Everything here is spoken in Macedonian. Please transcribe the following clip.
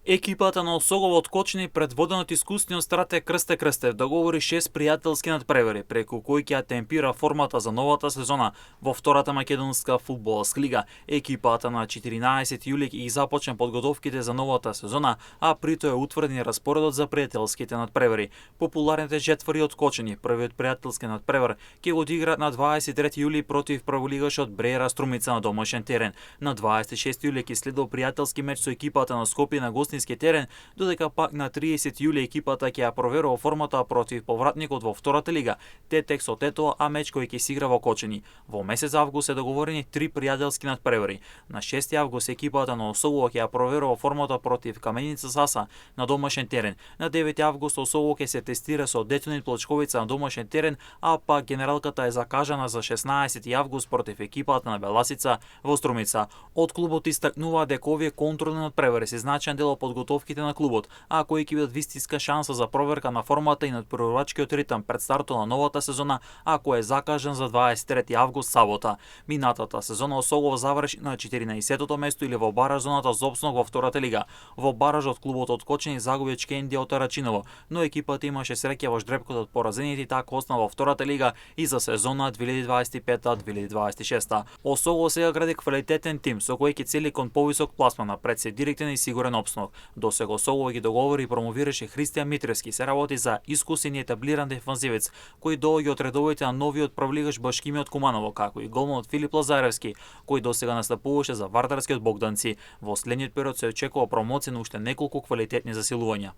Екипата на Осогово од Кочани, предводена од искусниот стратег Крсте Крстев, договори 6 пријателски надпревари, преку кои ќе темпира формата за новата сезона во втората македонска фудбалска лига. Екипата на 14 јули ги започна подготовките за новата сезона, а прито е утврден распоредот за пријателските надпревари. Популарните четвори од Кочани, првиот пријателски надпревар, ќе го одиграат на 23 јули против прволигашот Брејра Струмица на домашен терен. На 26 јули ќе следува пријателски меч со екипата на Скопје на гостински терен, додека пак на 30 јули екипата ќе ја проверува формата против повратникот во втората лига, Тетек со Тетоа, а меч кој ќе се игра во Кочани. Во месец август се договорени 3 пријателски надпревари. На 6 август екипата на Осогово ќе ја проверува формата против Каменица Саса на домашен терен. На 9 август Осогово ќе се тестира со Детонит Плочковица на домашен терен, а пак генералката е закажана за 16 август против екипата на Беласица во Струмица. Од клубот истакнува дека овие контролни надпревари се значаен дел од подготовките на клубот, а кои ќе бидат вистинска шанса за проверка на формата и надпреварувачкиот ритам пред стартот на новата сезона, а кој е закажан за 23 август сабота. Минатата сезона Осогово заврши на 14-тото место или во баражот за опстанок во втората лига. Во баражот клубот од Кочани загуби од Чкендија од Тарачиново, но екипата имаше среќа во ждрепкот од поразените и така остана во втората лига и за сезона 2025-2026. Осогово сега гради квалитетен тим со кој ќе цели кон повисок пласман напред се директен и сигурен опстанок. Досега Осогово ги договори и промовираше Христијан Митревски, се работи за искусен и етаблиран дефанзивец, кој доаѓа од редовите на новиот правлигаш Башкимиот Куманово, како и голманот Филип Лазаревски, кој досега настапуваше за вардарскиот Богданци. Во следниот период се очекува промоција на уште неколку квалитетни засилувања.